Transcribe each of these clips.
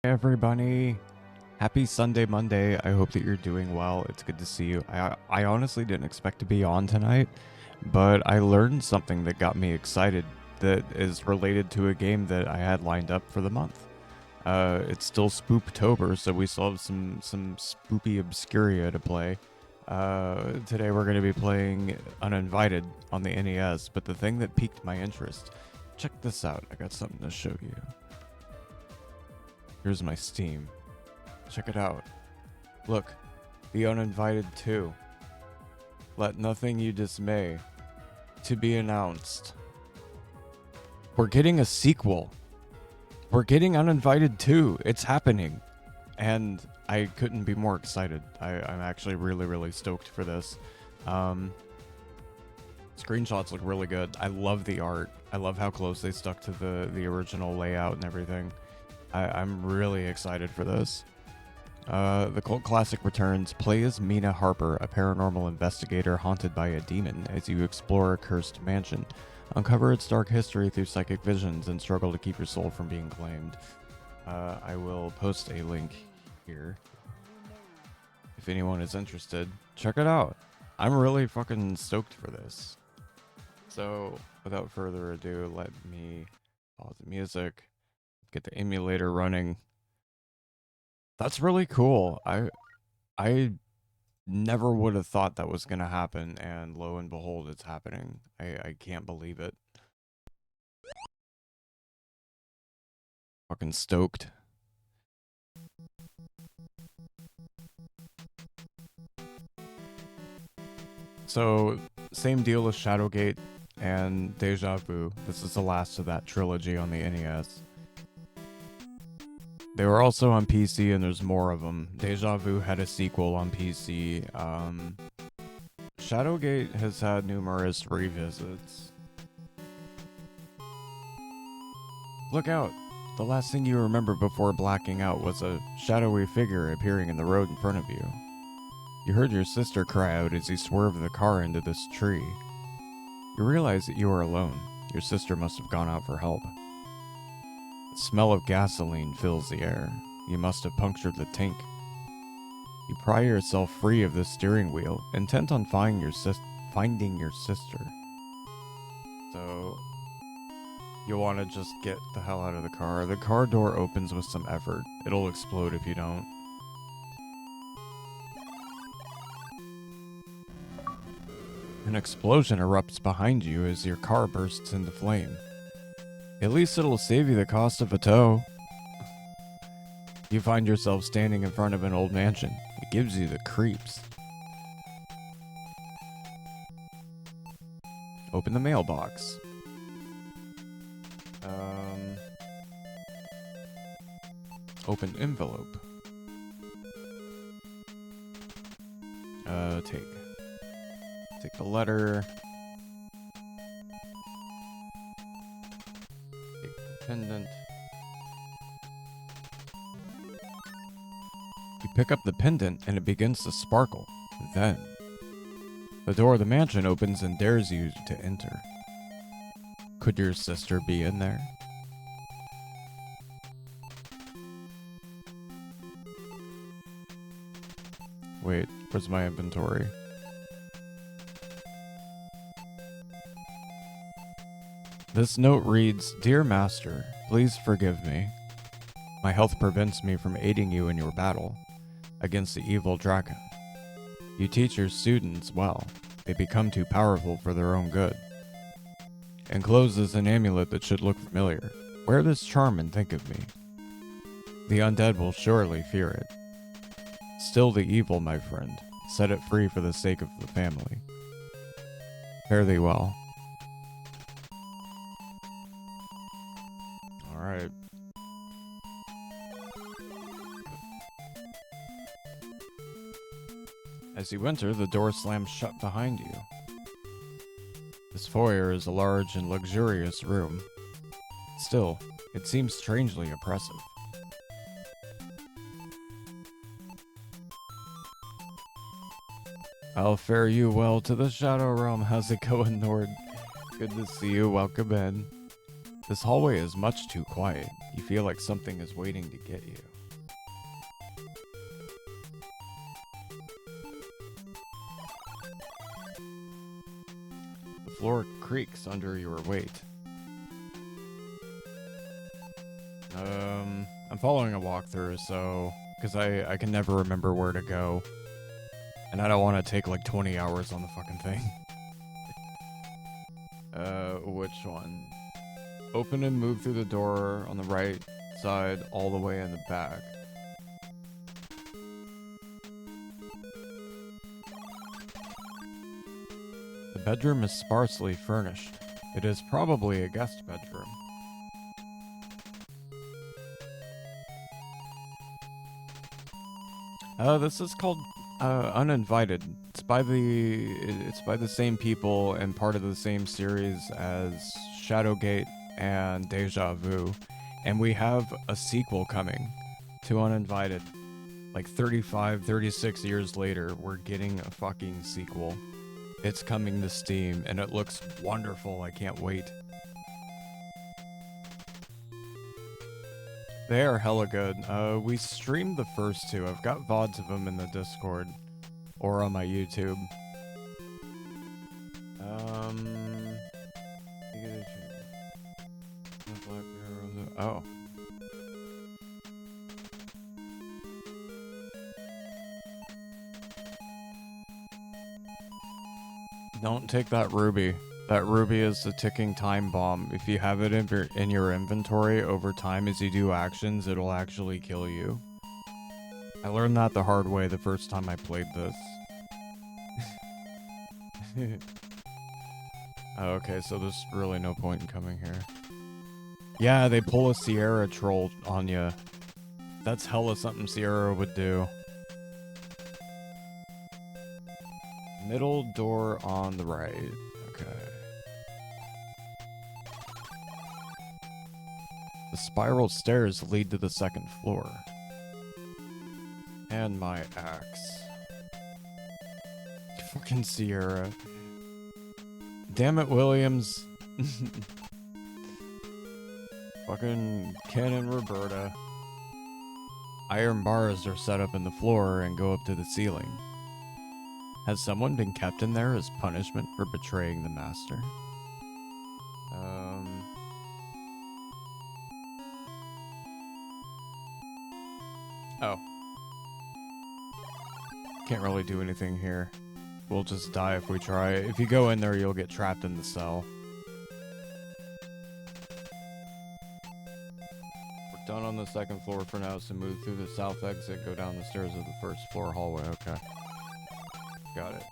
Hey everybody, happy Sunday Monday. I hope that you're doing well. It's good to see you. I honestly didn't expect to be on tonight, but I learned something that got me excited that is related to a game that I had lined up for the month. It's still Spooptober, so we still have some spoopy obscuria to play. Today we're going to be playing Uninvited on the NES, but the thing that piqued my interest, check this out. I got something to show you. Here's my Steam. Check it out. Look, The Uninvited 2. Let nothing you dismay. To be announced. We're getting a sequel. We're getting Uninvited 2. It's happening. And I couldn't be more excited. I'm actually really stoked for this. Screenshots look really good. I love the art. I love how close they stuck to the original layout and everything. I'm really excited for this. The cult classic returns. Play as Mina Harper, a paranormal investigator haunted by a demon, as you explore a cursed mansion. Uncover its dark history through psychic visions and struggle to keep your soul from being claimed. I will post a link here. If anyone is interested, check it out. I'm really fucking stoked for this. So, without further ado, let me pause the music. Get the emulator running. That's really cool. I never would have thought that was gonna happen, and lo and behold, it's happening. I can't believe it. Fucking stoked. So, same deal as Shadowgate and Deja Vu. This is the last of that trilogy on the NES. They were also on PC, and there's more of them. Deja Vu had a sequel on PC. Shadowgate has had numerous revisits. Look out! The last thing you remember before blacking out was a shadowy figure appearing in the road in front of you. You heard your sister cry out as you swerved the car into this tree. You realize that you are alone. Your sister must have gone out for help. The smell of gasoline fills the air. You must have punctured the tank. You pry yourself free of the steering wheel, intent on finding your sister. So, you want to just get the hell out of the car. The car door opens with some effort. It'll explode if you don't. An explosion erupts behind you as your car bursts into flame. At least it'll save you the cost of a tow. You find yourself standing in front of an old mansion. It gives you the creeps. Open the mailbox. Open envelope. Take the letter. Pendant. You pick up the pendant and it begins to sparkle. Then, the door of the mansion opens and dares you to enter. Could your sister be in there? Wait, where's my inventory? This note reads, Dear Master, please forgive me. My health prevents me from aiding you in your battle against the evil dragon. You teach your students well. They become too powerful for their own good. Enclosed is an amulet that should look familiar. Wear this charm and think of me. The undead will surely fear it. Still the evil, my friend. Set it free for the sake of the family. Fare thee well. Alright. As you enter, the door slams shut behind you. This foyer is a large and luxurious room. Still, it seems strangely oppressive. I'll fare you well to the Shadow Realm. How's it going, Nord? Good to see you. Welcome in. This hallway is much too quiet. You feel like something is waiting to get you. The floor creaks under your weight. I'm following a walkthrough, so... Because I can never remember where to go. And I don't want to take like 20 hours on the fucking thing. Which one? Open and move through the door on the right side all the way in the back. The bedroom is sparsely furnished. It is probably a guest bedroom. This is called Uninvited. It's by the same people and part of the same series as Shadowgate and Deja Vu, and we have a sequel coming to Uninvited. Like 36 years later, we're getting a fucking sequel. It's coming to Steam, and it looks wonderful. I can't wait. They are hella good. We streamed the first two. I've got VODs of them in the Discord or on my YouTube. Oh. Don't take that ruby. That ruby is the ticking time bomb. If you have it in your inventory over time as you do actions, it'll actually kill you. I learned that the hard way the first time I played this. Oh, okay, so there's really no point in coming here. Yeah, they pull a Sierra troll on you. That's hella something Sierra would do. Middle door on the right. Okay. The spiral stairs lead to the second floor. And my axe. Fucking Sierra. Damn it, Williams. Fucking Ken and Roberta. Iron bars are set up in the floor and go up to the ceiling. Has someone been kept in there as punishment for betraying the master? Oh. Can't really do anything here. We'll just die if we try. If you go in there, you'll get trapped in the cell. We're done on the second floor for now, so move through the south exit, go down the stairs of the first floor hallway. Okay. Got it.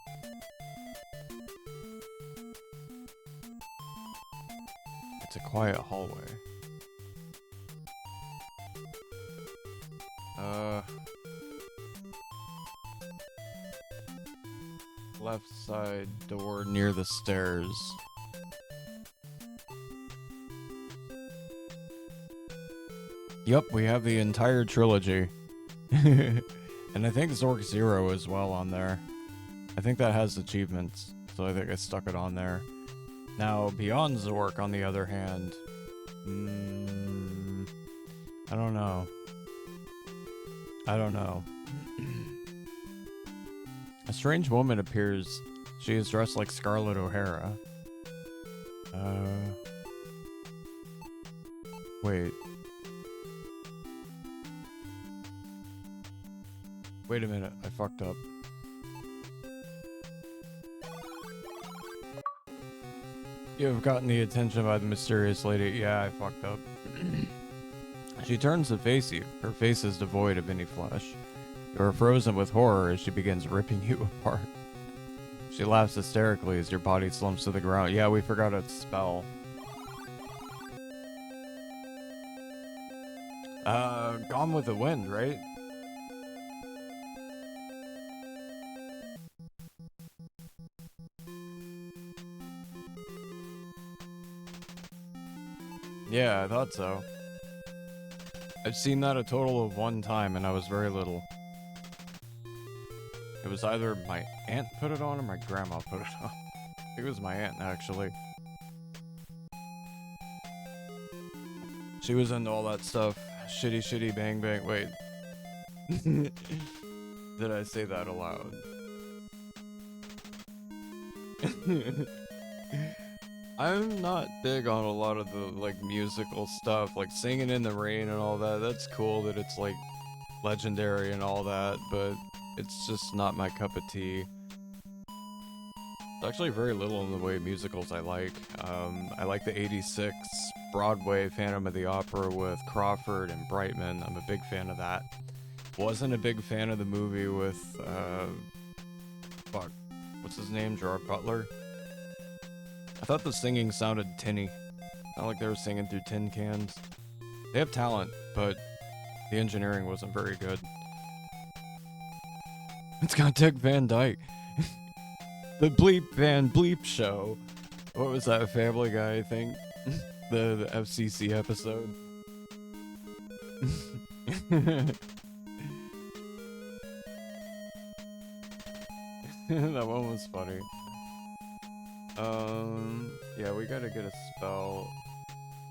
It's a quiet hallway. Left side door near the stairs. Yup, we have the entire trilogy. And I think Zork Zero as well on there. I think that has achievements, so I think I stuck it on there. Now, Beyond Zork, on the other hand, I don't know. A strange woman appears. She is dressed like Scarlett O'Hara. Wait. Wait a minute, I fucked up. You have gotten the attention by the mysterious lady. Yeah, I fucked up. She turns to face you. Her face is devoid of any flesh. You are frozen with horror as she begins ripping you apart. She laughs hysterically as your body slumps to the ground. Yeah, we forgot a spell. Gone with the Wind, right? Yeah, I thought so. I've seen that a total of one time, and I was very little. It was either my aunt put it on or my grandma put it on. I think it was my aunt, actually. She was into all that stuff. Shitty, shitty, bang, bang. Wait. Did I say that aloud? I'm not big on a lot of the, like, musical stuff. Like, Singing in the Rain and all that. That's cool that it's, like, legendary and all that, but it's just not my cup of tea. There's actually very little in the way of musicals I like. I like the 86 Broadway Phantom of the Opera with Crawford and Brightman. I'm a big fan of that. Wasn't a big fan of the movie with, fuck, what's his name? Gerard Butler? I thought the singing sounded tinny. Not like they were singing through tin cans. They have talent, but the engineering wasn't very good. It's got Dick Van Dyke. The Bleep Van Bleep Show. What was that, Family Guy, I think? the FCC episode. That one was funny. Yeah, we gotta get a spell.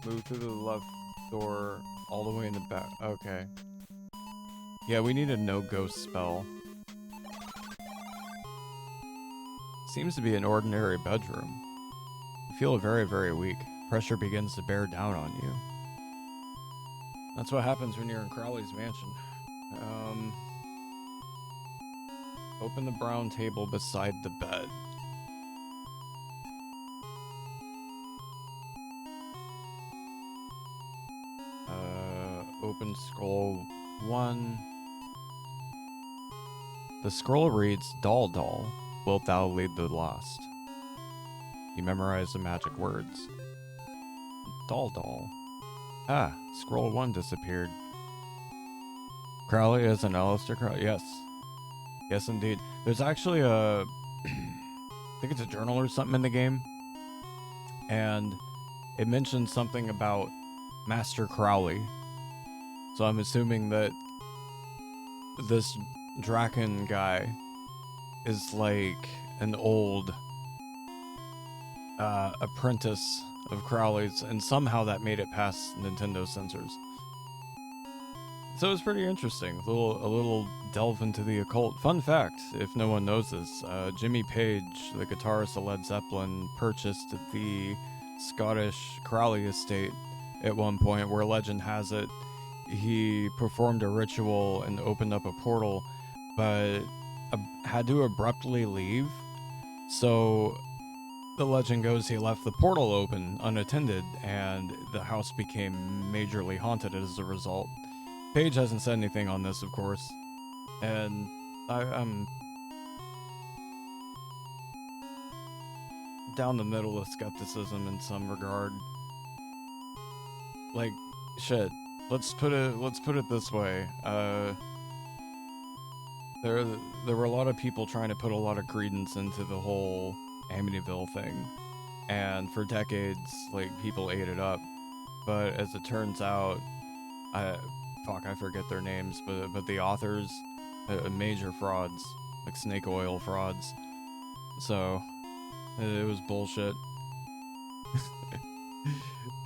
Move through the left door all the way in the back. Okay. Yeah, we need a no-ghost spell. Seems to be an ordinary bedroom. You feel very, very weak. Pressure begins to bear down on you. That's what happens when you're in Crowley's mansion. Open the brown table beside the bed. Open scroll 1. The scroll reads, Doll Doll, wilt thou lead the lost? You memorize the magic words. Doll Doll. Ah, scroll 1 disappeared. Crowley is an Aleister Crowley. Yes. Yes, indeed. There's actually a... I think it's a journal or something in the game. And it mentions something about Master Crowley. So I'm assuming that this Draken guy is like an old apprentice of Crowley's, and somehow that made it past Nintendo censors. So it's pretty interesting. A little delve into the occult. Fun fact, if no one knows this, Jimmy Page, the guitarist of Led Zeppelin, purchased the Scottish Crowley estate at one point, where legend has it he performed a ritual and opened up a portal, but had to abruptly leave. So the legend goes he left the portal open unattended, and the house became majorly haunted as a result. Paige hasn't said anything on this, of course, and I'm down the middle of skepticism in some regard. Like, shit. Let's put it this way. There were a lot of people trying to put a lot of credence into the whole Amityville thing, and for decades, like, people ate it up. But as it turns out, I forget their names, but the authors, major frauds, like snake oil frauds. So it was bullshit.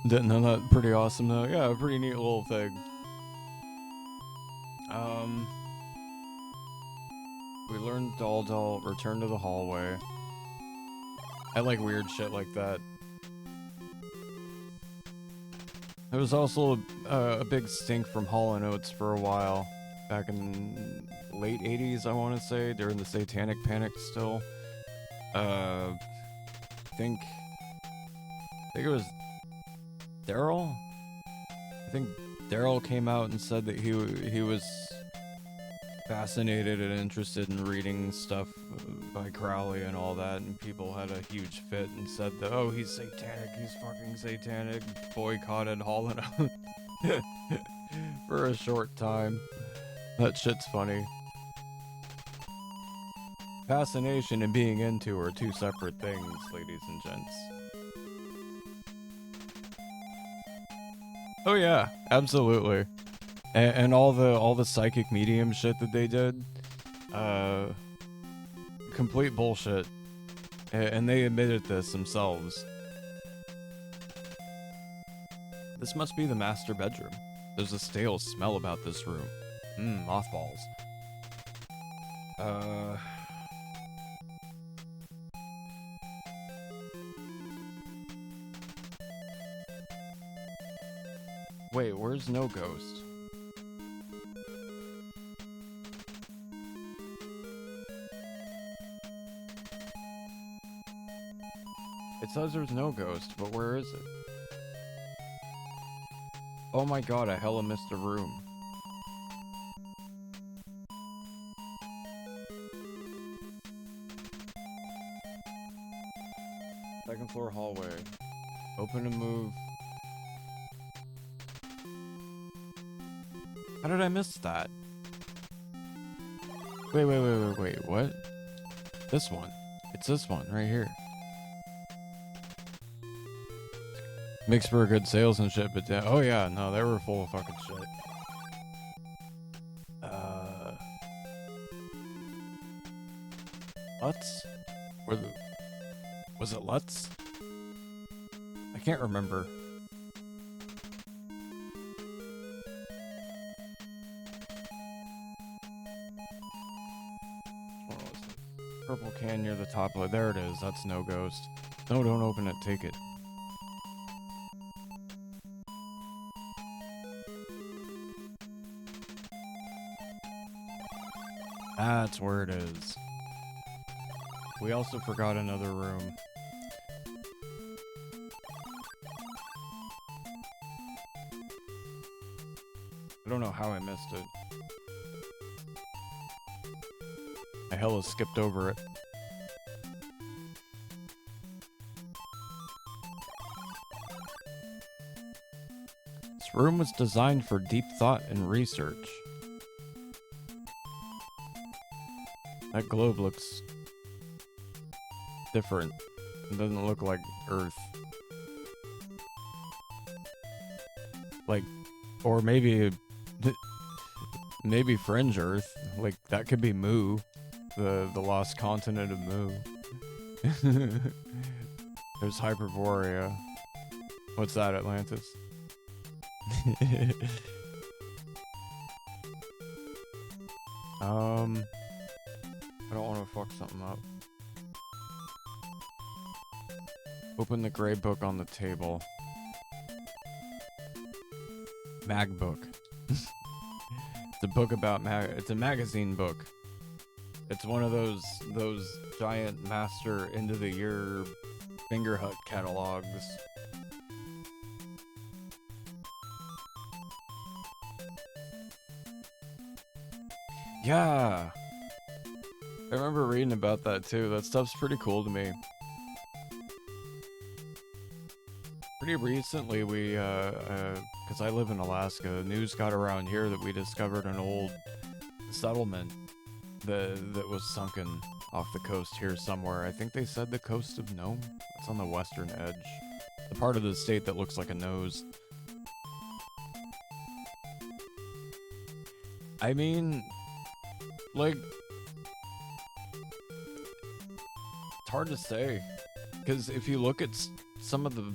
Isn't that pretty awesome though? Yeah, a pretty neat little thing. We learned Doll Doll, return to the hallway. I like weird shit like that. There was also a big stink from Hall & Oates for a while. Back in late 80s, I want to say, during the Satanic Panic still. I think it was Daryl? I think Daryl came out and said that he was fascinated and interested in reading stuff by Crowley and all that, and people had a huge fit and said that, oh, he's satanic, he's fucking satanic, boycotted Hall & Oates for a short time. That shit's funny. Fascination and being into are two separate things, ladies and gents. Oh yeah, absolutely. And all the psychic medium shit that they did, complete bullshit. And they admitted this themselves. This must be the master bedroom. There's a stale smell about this room. Mothballs. Wait, where's no ghost? It says there's no ghost, but where is it? Oh my god, I hella missed a room. Second floor hallway. Open and move. How did I miss that? Wait, what? This one. It's this one, right here. Makes for a good sales and shit, but oh yeah, no, they were full of fucking shit. Lutz? Was it Lutz? I can't remember. What was it? Purple can near the top. There it is. That's no ghost. No, don't open it. Take it. That's where it is. We also forgot another room. I don't know how I missed it. I hella skipped over it. This room was designed for deep thought and research. That globe looks different. It doesn't look like Earth. Like, or maybe Fringe Earth. Like, that could be Mu. The lost continent of Mu. There's Hyperborea. What's that, Atlantis? I don't want to fuck something up. Open the gray book on the table. Mag book. It's a book about it's a magazine book. It's one of those giant master end of the year finger hut catalogs. Yeah. I remember reading about that too. That stuff's pretty cool to me. Pretty recently, we, because I live in Alaska, news got around here that we discovered an old settlement that was sunken off the coast here somewhere. I think they said the coast of Nome. It's on the western edge. The part of the state that looks like a nose. I mean, like, it's hard to say, because if you look at some of the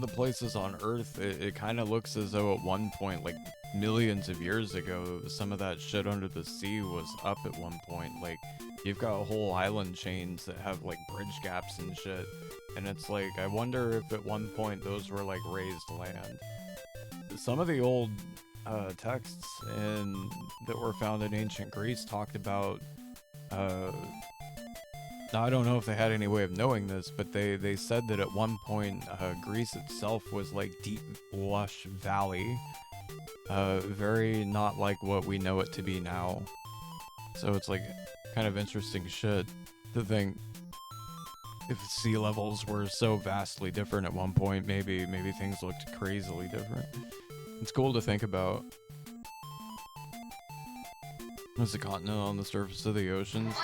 places on Earth, it kind of looks as though at one point, like millions of years ago, some of that shit under the sea was up at one point. Like, you've got whole island chains that have like bridge gaps and shit, and it's like, I wonder if at one point those were like raised land. Some of the old texts that were found in ancient Greece talked about now, I don't know if they had any way of knowing this, but they said that at one point, Greece itself was like deep, lush valley. Very not like what we know it to be now. So it's like kind of interesting shit to think if sea levels were so vastly different at one point, maybe things looked crazily different. It's cool to think about. There's a continent on the surface of the oceans.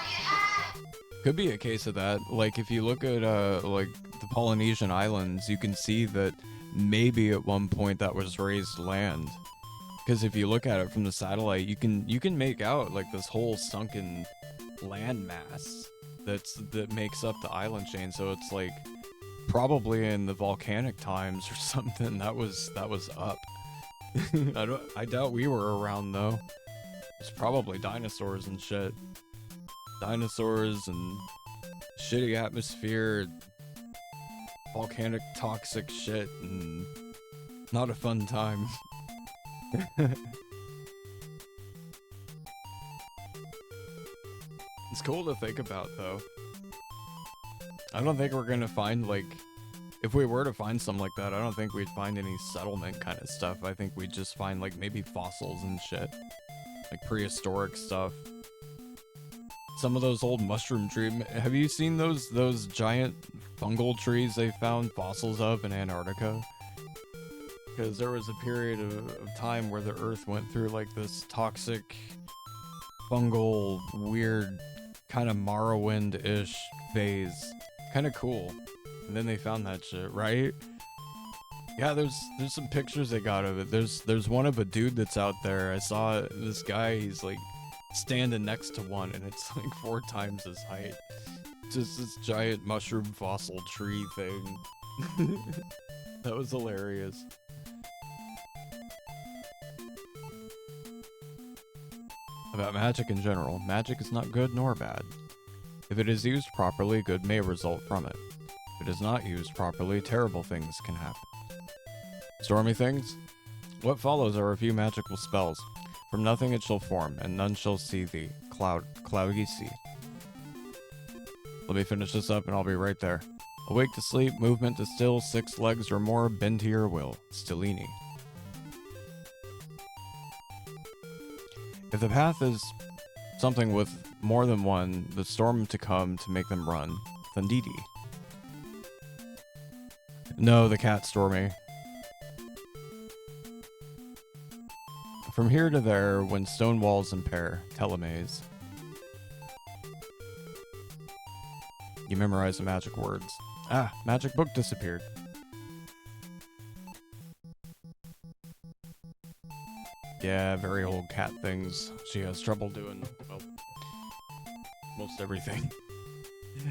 Could be a case of that. Like, if you look at like the Polynesian islands, you can see that maybe at one point that was raised land. Because if you look at it from the satellite, you can make out like this whole sunken land mass that makes up the island chain. So it's like probably in the volcanic times or something. That was up. I doubt we were around though. It's probably dinosaurs and shit. Dinosaurs and shitty atmosphere, volcanic toxic shit, and not a fun time. It's cool to think about though. I don't think we're gonna find, like, if we were to find something like that, I don't think we'd find any settlement kind of stuff. I think we'd just find, like, maybe fossils and shit. Like prehistoric stuff. Some of those old mushroom trees. Have you seen those giant fungal trees they found fossils of in Antarctica? Because there was a period of time where the Earth went through like this toxic, fungal, weird, kind of Morrowind-ish phase. Kind of cool. And then they found that shit, right? Yeah, there's some pictures they got of it. There's one of a dude that's out there. I saw this guy, he's like standing next to one and it's like 4 times his height. Just this giant mushroom fossil tree thing. That was hilarious. About magic in general, magic is not good nor bad. If it is used properly, good may result from it. If it is not used properly, terrible things can happen. Stormy things? What follows are a few magical spells. From nothing it shall form, and none shall see thee. Cloudy sea. Let me finish this up and I'll be right there. Awake to sleep, movement to still, 6 legs or more, bend to your will. Stellini. If the path is something with more than one, the storm to come to make them run. Thundidi. No, the cat Stormy. From here to there, when stone walls impair. Telemaze. You memorize the magic words. Ah, magic book disappeared. Yeah, very old cat things. She has trouble doing, well, most everything.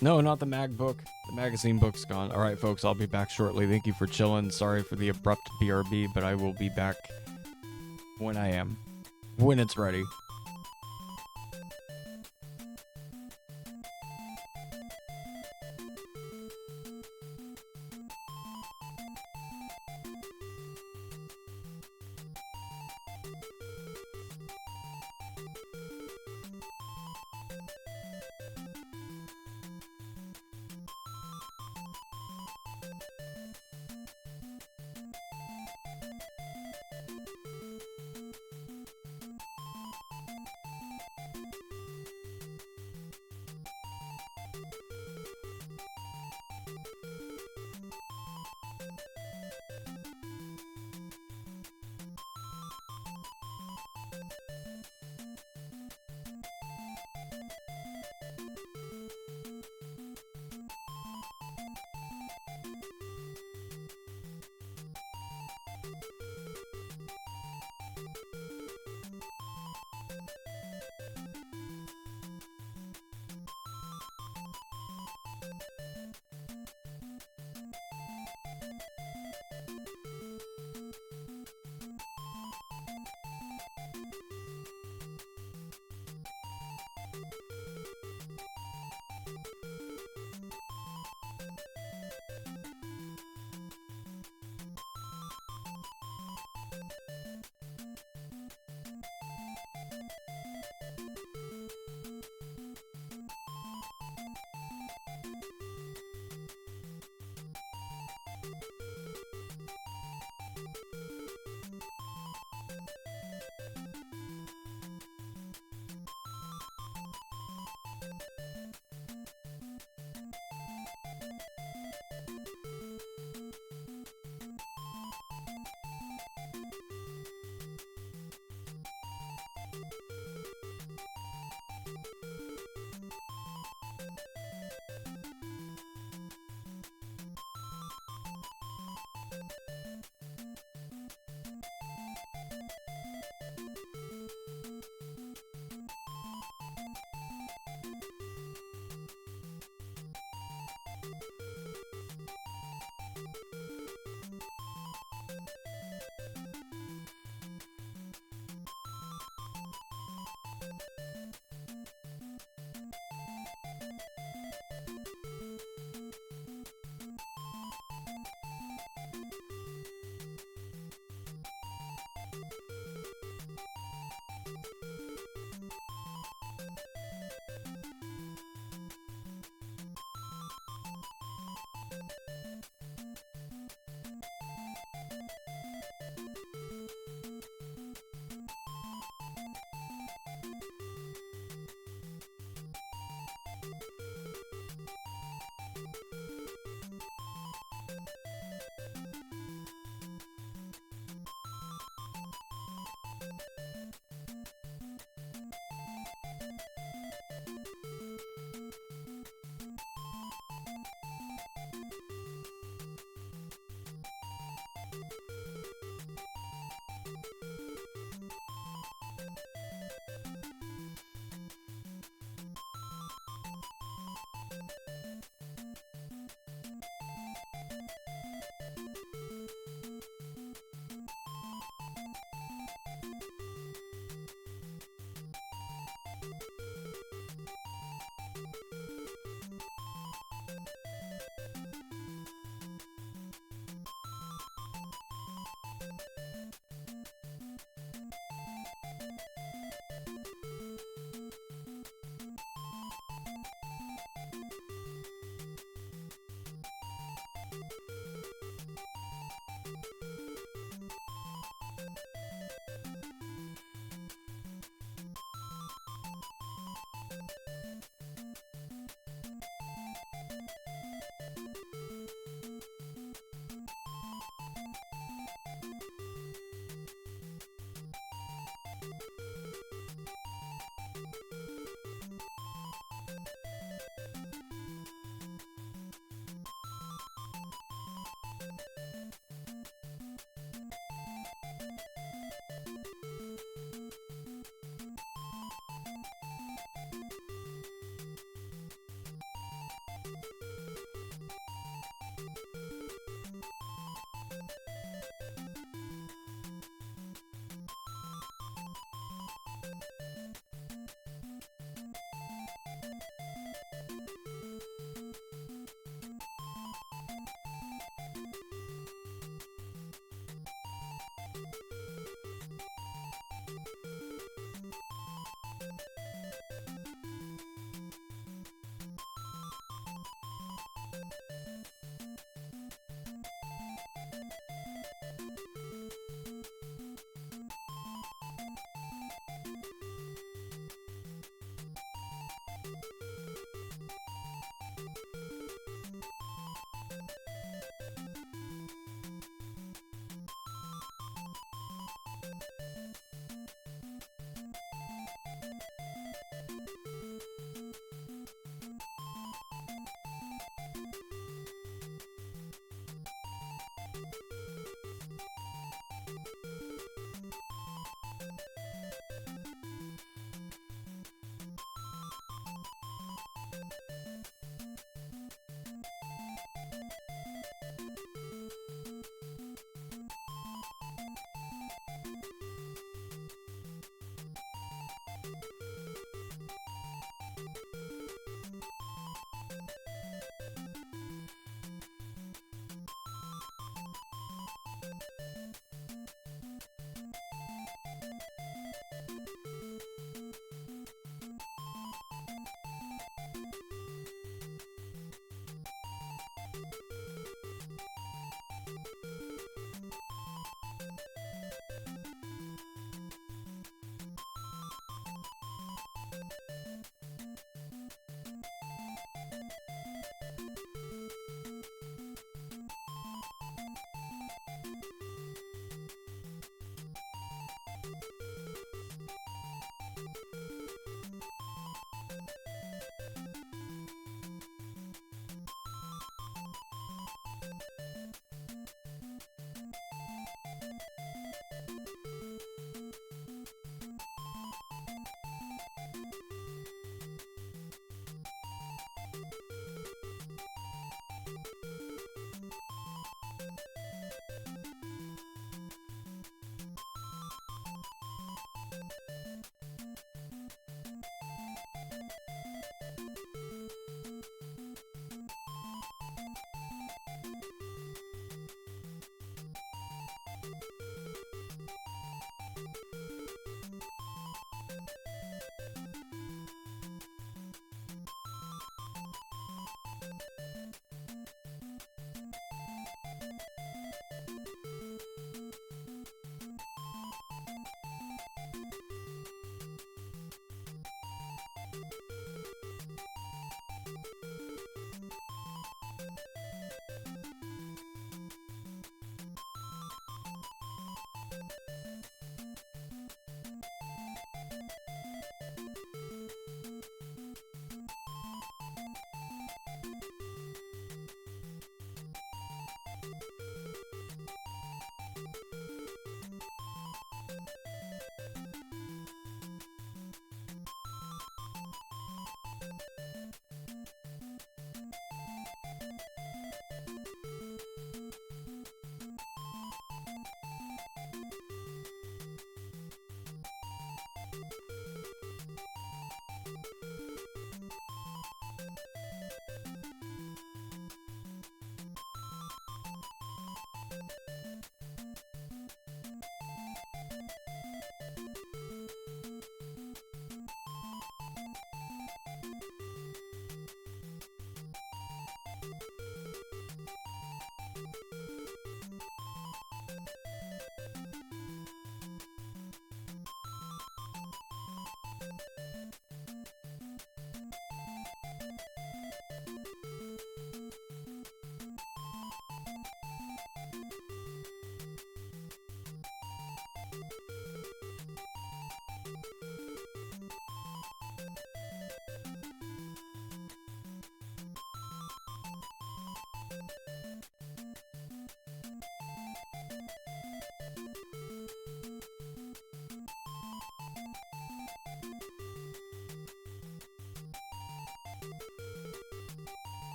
No, not the mag book. The magazine book's gone. Alright, folks, I'll be back shortly. Thank you for chilling. Sorry for the abrupt BRB, but I will be back when I am. When it's ready.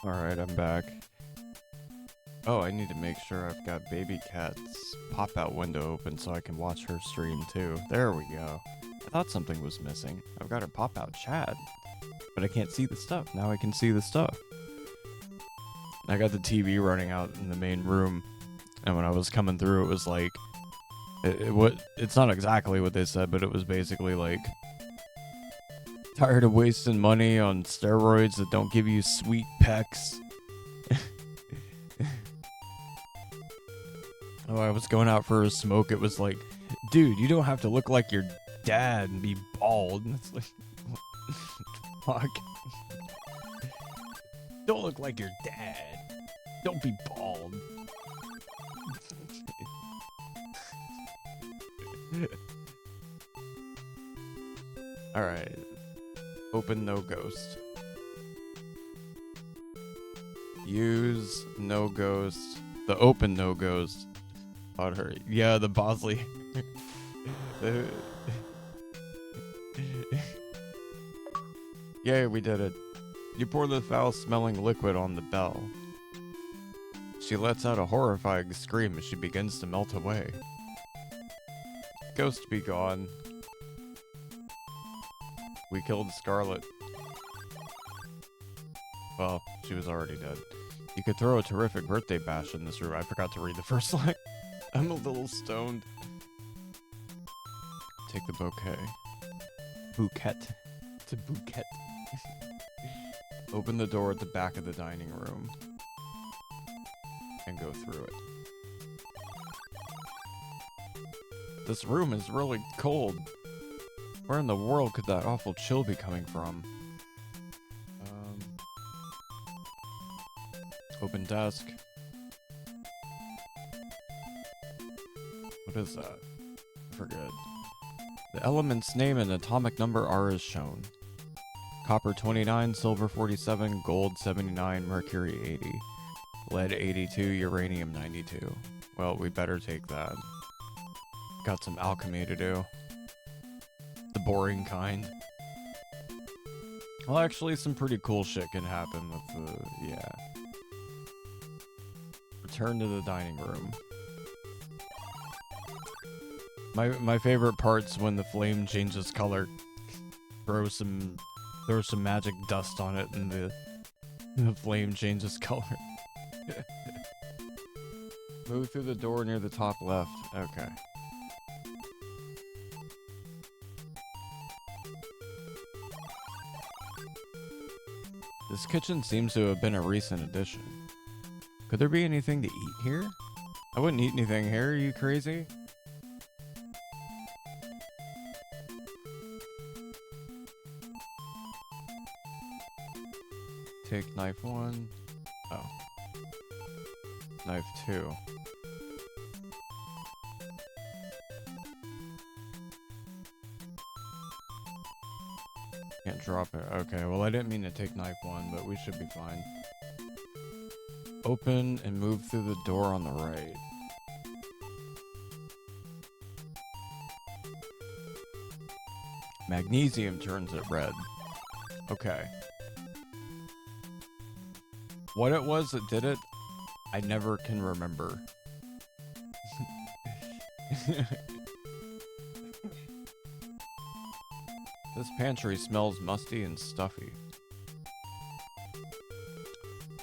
Alright, I'm back. Oh, I need to make sure I've got baby cat's pop-out window open so I can watch her stream too. There we go. I thought something was missing. I've got her pop-out chat, but I can't see the stuff. Now I can see the stuff. I got the TV running out in the main room, and when I was coming through, it was like, it's not exactly what they said, but it was basically like, tired of wasting money on steroids that don't give you sweet pecs. Oh, I was going out for a smoke. It was like, dude, you don't have to look like your dad and be bald. And it's like, fuck. Don't look like your dad. Don't be bald. Alright. Open no ghost. Use no ghost. The open no ghost. On her. Yeah, the Bosley. Yay, we did it. You pour the foul-smelling liquid on the bell. She lets out a horrifying scream as she begins to melt away. Ghost be gone. We killed Scarlet. Well, she was already dead. You could throw a terrific birthday bash in this room. I forgot to read the first line. I'm a little stoned. Take the bouquet. Bouquet. It's a bouquet. Open the door at the back of the dining room. And go through it. This room is really cold. Where in the world could that awful chill be coming from? Open desk. What is that? I forget. The element's name and atomic number are as shown. Copper 29, silver 47, gold 79, mercury 80, lead 82, uranium 92. Well, we better take that. Got some alchemy to do. The boring kind. Well, actually, some pretty cool shit can happen with the... yeah. Return to the dining room. My favorite part's when the flame changes color. Throw some magic dust on it and the flame changes color. Move through the door near the top left. Okay. This kitchen seems to have been a recent addition. Could there be anything to eat here? I wouldn't eat anything here, are you crazy? Take knife 1. Oh. Knife 2. Can't drop it. Okay, well I didn't mean to take knife 1, but we should be fine. Open and move through the door on the right. Magnesium turns it red. Okay. What it was that did it, I never can remember. This pantry smells musty and stuffy.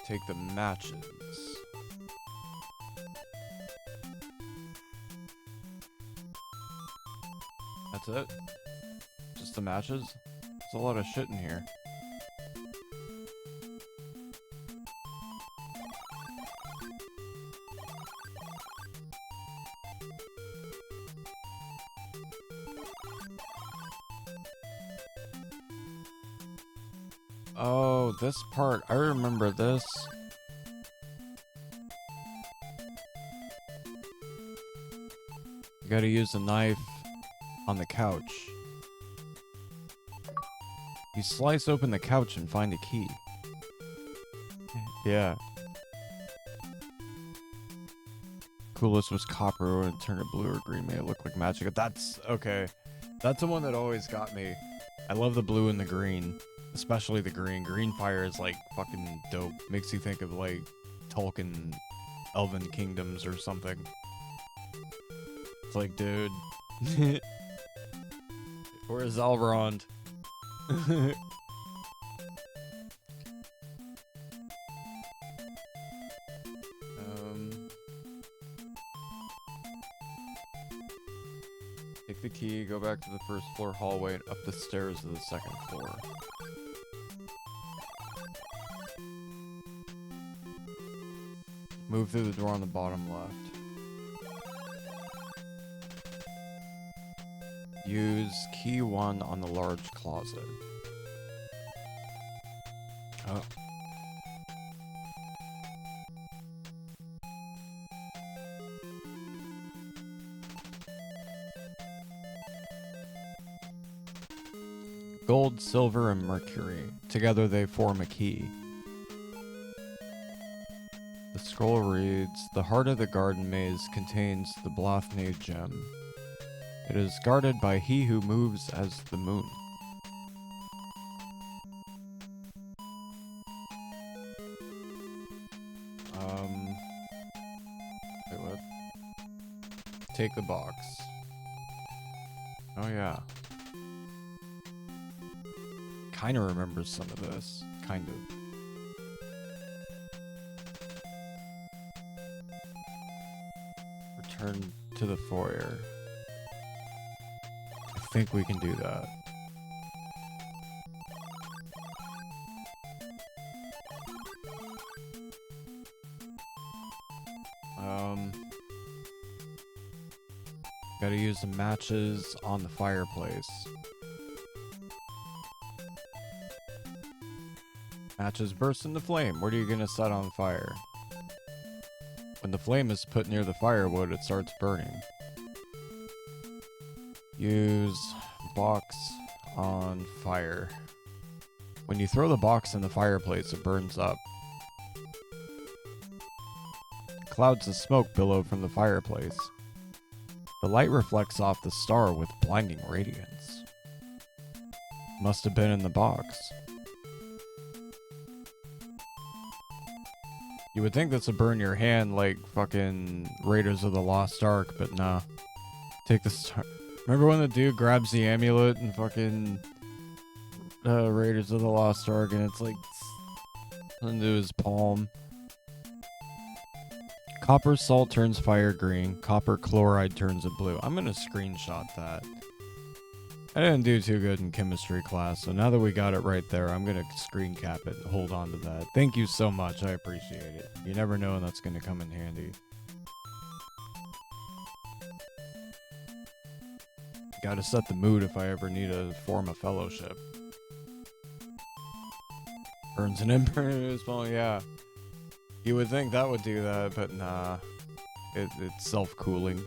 Take the matches. That's it? Just the matches? There's a lot of shit in here. Oh, this part. I remember this. You gotta use the knife on the couch. You slice open the couch and find a key. Yeah. Coolest was copper and turned it blue or green. Made it look like magic. That's okay. That's the one that always got me. I love the blue and the green. Especially the green. Green fire is like fucking dope. Makes you think of like Tolkien Elven Kingdoms or something. It's like, dude, where's Elrond? Take the key, go back to the first floor hallway and up the stairs to the second floor. Move through the door on the bottom left. Use key 1 on the large closet. Oh. Gold, silver, and mercury. Together they form a key. The scroll reads, "The heart of the garden maze contains the Blathney gem. It is guarded by he who moves as the moon." Wait, what? Take the box. Oh yeah. Kinda remembers some of this. Kind of. Return to the foyer. I think we can do that. Gotta use the matches on the fireplace. Matches burst into flame. What are you gonna set on fire? When the flame is put near the firewood, it starts burning. Use box on fire. When you throw the box in the fireplace, it burns up. Clouds of smoke billow from the fireplace. The light reflects off the star with blinding radiance. Must have been in the box. You would think this would burn your hand like fucking Raiders of the Lost Ark, but nah. Take the star. Remember when the dude grabs the amulet and fucking Raiders of the Lost Ark and it's like into his palm? Copper salt turns fire green. Copper chloride turns it blue. I'm gonna screenshot that. I didn't do too good in chemistry class, so now that we got it right there, I'm gonna screen cap it and hold on to that. Thank you so much. I appreciate it. You never know when that's gonna come in handy. Gotta set the mood if I ever need to form a fellowship. Burns an impermanent well, yeah. You would think that would do that, but nah. It's self-cooling.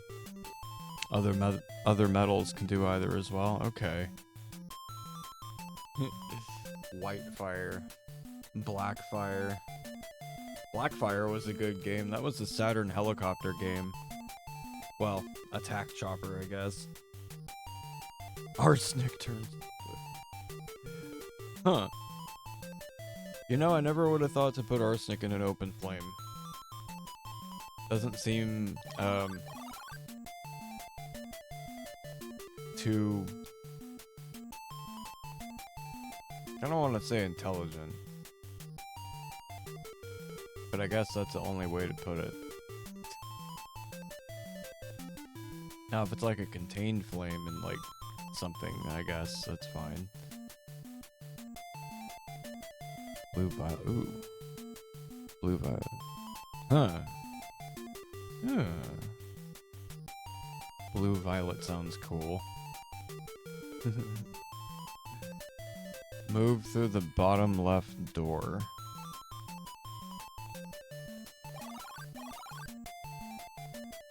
Other metals can do either as well. Okay. White fire. Black fire. Black fire was a good game. That was the Saturn helicopter game. Well, attack chopper, I guess. Arsenic turns. Huh. You know, I never would have thought to put arsenic in an open flame. Doesn't seem, too... I don't want to say intelligent. But I guess that's the only way to put it. Now, if it's like a contained flame and like something, I guess that's fine. Blue violet. Ooh. Blue violet. Huh. Huh. Blue violet sounds cool. Move through the bottom left door.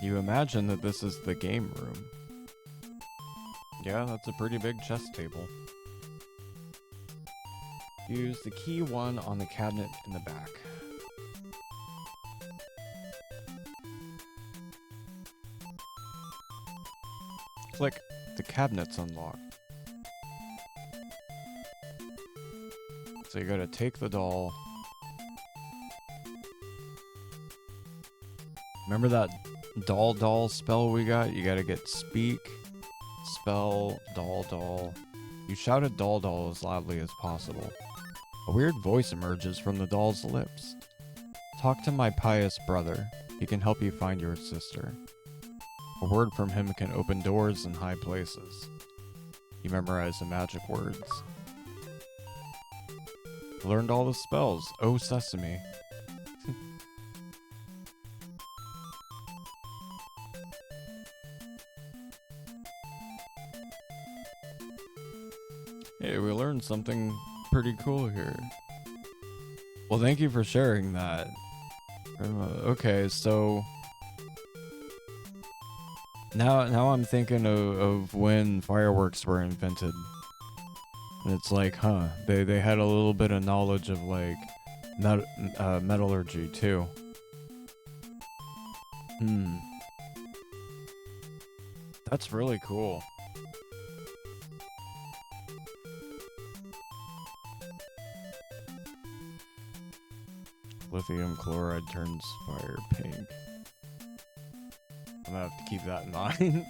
You imagine that this is the game room. Yeah, that's a pretty big chess table. Use the key 1 on the cabinet in the back. Click. The cabinet's unlocked. So you gotta take the doll. Remember that doll spell we got? You gotta get speak, spell, doll. You shout at doll as loudly as possible. A weird voice emerges from the doll's lips. Talk to my pious brother. He can help you find your sister. A word from him can open doors in high places. You memorize the magic words. Learned all the spells. Oh, sesame. Hey, we learned something pretty cool here. Well, thank you for sharing that. Okay, so now I'm thinking of when fireworks were invented. And it's like, huh, they had a little bit of knowledge of like metallurgy too. That's really cool. Lithium chloride turns fire pink. I'm gonna have to keep that in mind.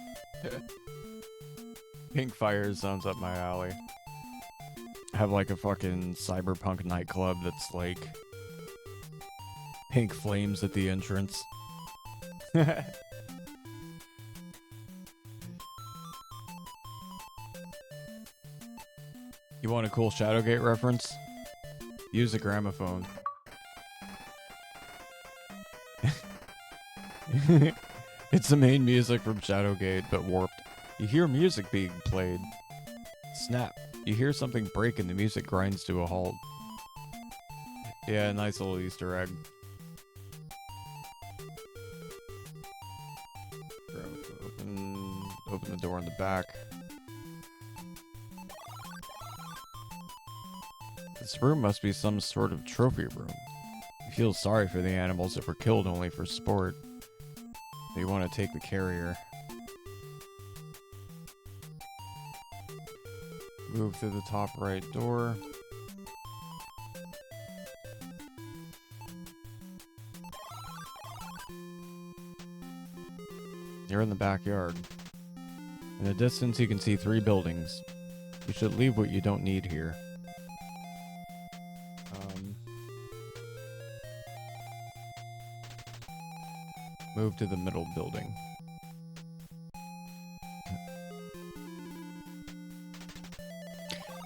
Pink fire sounds up my alley. Have like a fucking cyberpunk nightclub that's like pink flames at the entrance. You want a cool Shadowgate reference? Use a gramophone. It's the main music from Shadowgate, but warped. You hear music being played. Snap. You hear something break and the music grinds to a halt. Yeah, nice little Easter egg. Open the door in the back. This room must be some sort of trophy room. You feel sorry for the animals that were killed only for sport. You want to take the carrier. Move through the top right door. You're in the backyard. In the distance, you can see 3 buildings. You should leave what you don't need here. Move to the middle building.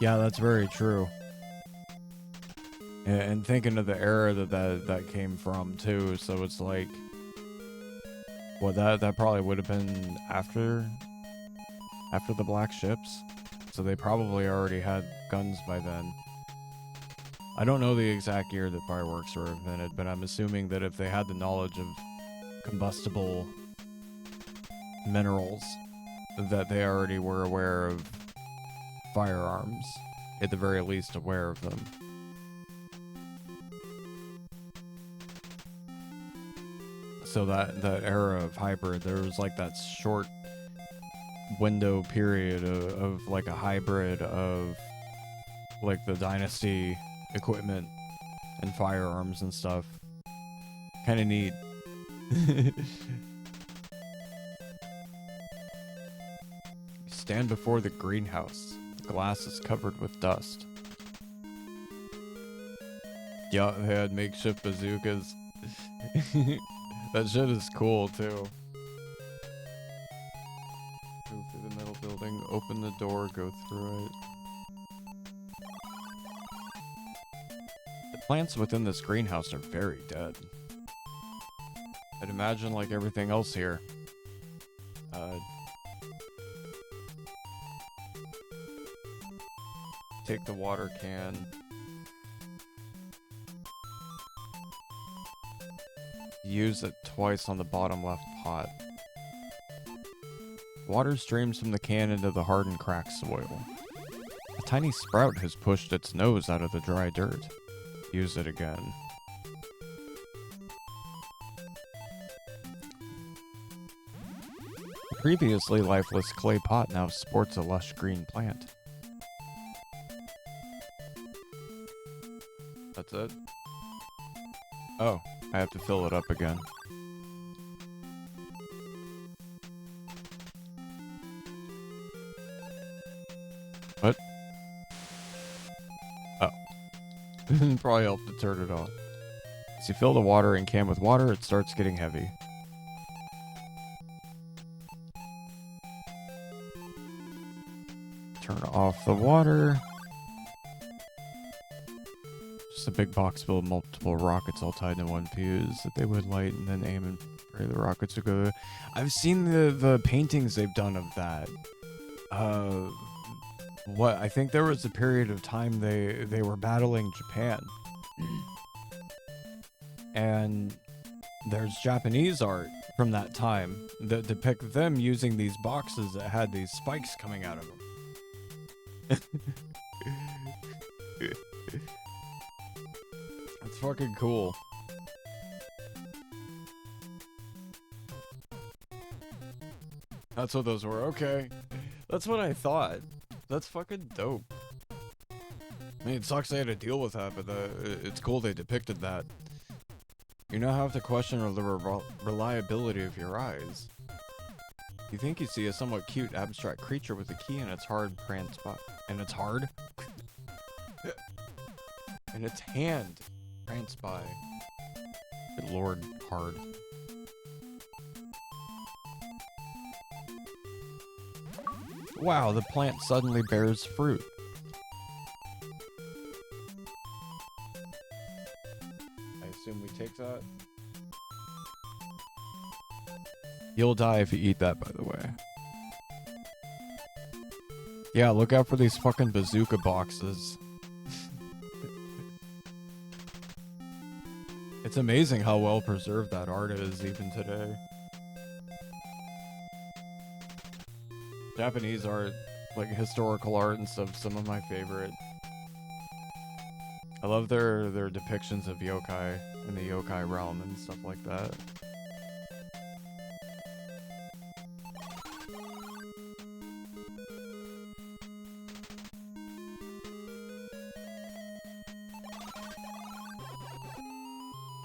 Yeah, that's very true. And thinking of the era that came from too, so it's like, well, that probably would have been after the black ships, so they probably already had guns by then. I don't know the exact year that fireworks were invented, but I'm assuming that if they had the knowledge of combustible minerals, that they already were aware of firearms, at the very least aware of them. So that era of hybrid, there was like that short window period of like a hybrid of like the Dynasty equipment and firearms and stuff. Kind of neat. Stand before the greenhouse. The glass is covered with dust. Yeah, they had makeshift bazookas. That shit is cool too. Move through the middle building, open the door, go through it. The plants within this greenhouse are very dead. I'd imagine like everything else here. Take the water can. Use it twice on the bottom left pot. Water streams from the can into the hard and cracked soil. A tiny sprout has pushed its nose out of the dry dirt. Use it again. The previously lifeless clay pot now sports a lush green plant. That's it? Oh, I have to fill it up again. Probably help to turn it off. As you fill the watering can with water, it starts getting heavy. Turn off the water. Just a big box filled with multiple rockets all tied in one fuse that they would light and then aim and pray the rockets would go. I've seen the paintings they've done of that. What I think there was a period of time they were battling Japan. And there's Japanese art from that time that depict them using these boxes that had these spikes coming out of them. It's fucking cool. That's what those were. Okay. That's what I thought. That's fucking dope. I mean, it sucks they had to deal with that, but it's cool they depicted that. You now have to question the reliability of your eyes. You think you see a somewhat cute abstract creature with a key in its hard pran spot. And it's hard? And its hand. Prance by. Good lord, hard. Wow, the plant suddenly bears fruit. I assume we take that. You'll die if you eat that, by the way. Yeah, look out for these fucking bazooka boxes. It's amazing how well preserved that art is even today. Japanese art, like historical art and stuff, some of my favorite. I love their depictions of yokai in the yokai realm and stuff like that.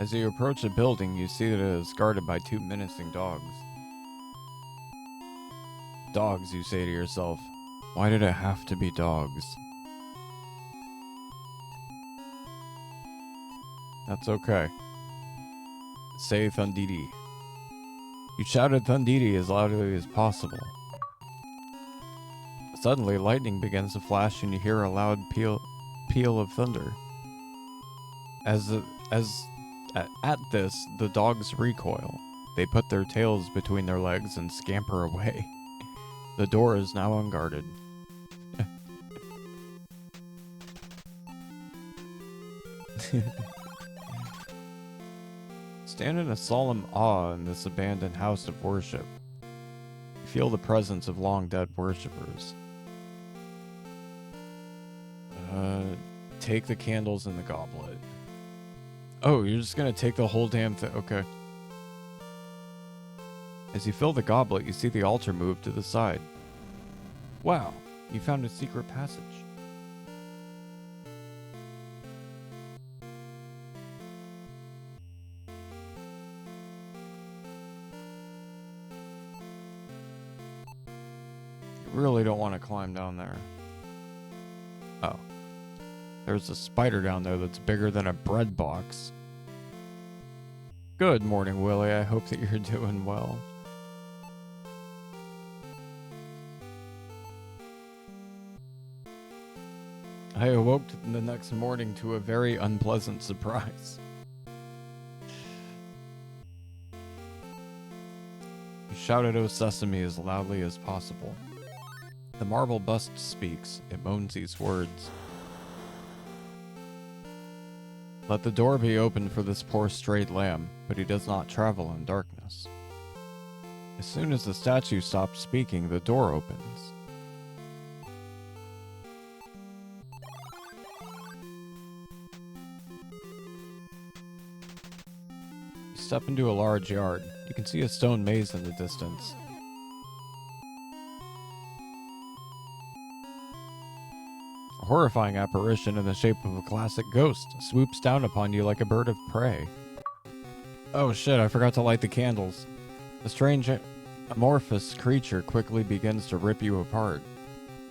As you approach the building, you see that it is guarded by two menacing dogs. Dogs, you say to yourself. Why did it have to be dogs? That's okay. Say Thundidi. You shouted Thundidi as loudly as possible. Suddenly, lightning begins to flash and you hear a loud peal of thunder. At this, the dogs recoil. They put their tails between their legs and scamper away. The door is now unguarded. Stand in a solemn awe in this abandoned house of worship. You feel the presence of long-dead worshippers. Take the candles in the goblet. Oh, you're just gonna take the whole damn thing? Okay. As you fill the goblet, you see the altar move to the side. Wow, you found a secret passage. You really don't want to climb down there. Oh. There's a spider down there that's bigger than a bread box. Good morning, Willie. I hope that you're doing well. I awoke the next morning to a very unpleasant surprise. He shouted "O Sesame" as loudly as possible. The marble bust speaks. It moans these words. Let the door be opened for this poor strayed lamb, but he does not travel in darkness. As soon as the statue stops speaking, the door opens. You step into a large yard. You can see a stone maze in the distance. A horrifying apparition in the shape of a classic ghost swoops down upon you like a bird of prey. Oh shit, I forgot to light the candles. The strange amorphous creature quickly begins to rip you apart.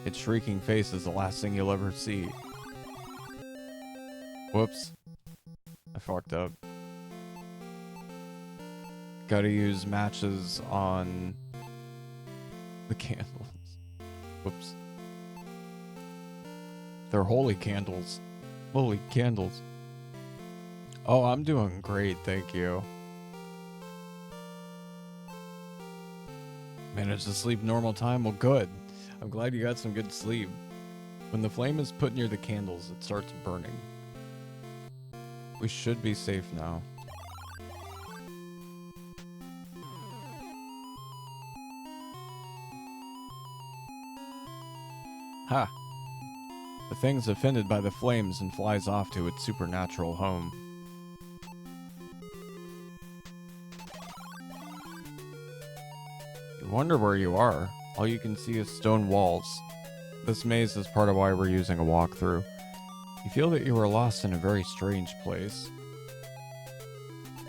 Its shrieking face is the last thing you'll ever see. Whoops. I fucked up. Gotta use matches on the candles. Whoops. They're holy candles. Holy candles. Oh, I'm doing great, thank you. Managed to sleep normal time? Well, good. I'm glad you got some good sleep. When the flame is put near the candles, it starts burning. We should be safe now. Ha! The thing's offended by the flames and flies off to its supernatural home. You wonder where you are. All you can see is stone walls. This maze is part of why we're using a walkthrough. You feel that you are lost in a very strange place.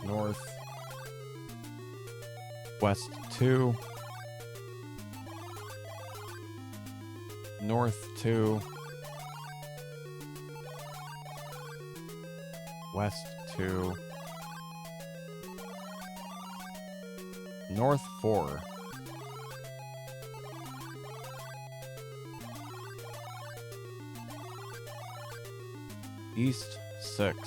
North. West 2. North 2. West 2. North 4. East 6.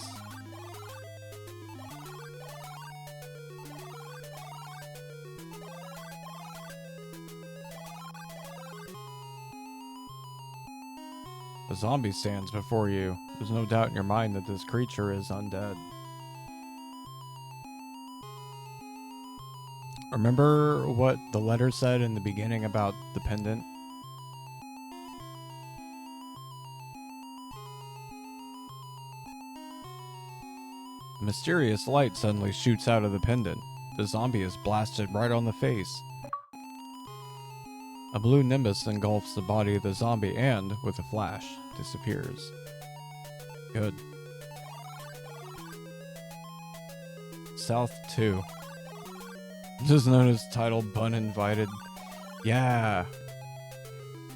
The zombie stands before you. There's no doubt in your mind that this creature is undead. Remember what the letter said in the beginning about the pendant? A mysterious light suddenly shoots out of the pendant. The zombie is blasted right on the face. A blue nimbus engulfs the body of the zombie and, with a flash, disappears. Good. South 2. This is known as title Uninvited. Yeah.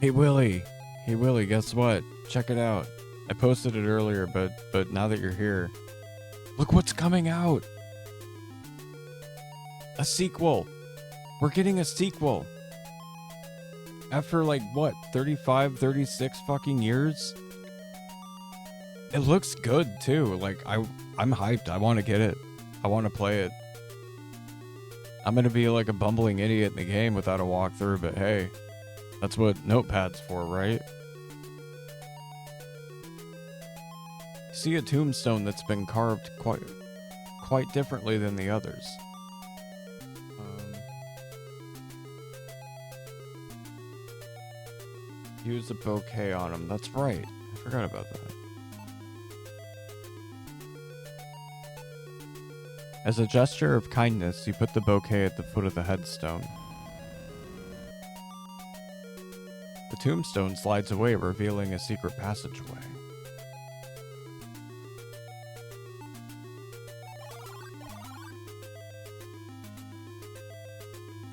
Hey Willie. Hey Willie, guess what? Check it out. I posted it earlier, but now that you're here, look what's coming out. A sequel. We're getting a sequel. After like what, 35, 36 fucking years? It looks good too. Like I'm hyped. I want to get it. I want to play it. I'm gonna be like a bumbling idiot in the game without a walkthrough, but hey, that's what Notepad's for, right? See a tombstone that's been carved quite differently than the others. Use a bouquet on him. That's right. I forgot about that. As a gesture of kindness, you put the bouquet at the foot of the headstone. The tombstone slides away, revealing a secret passageway.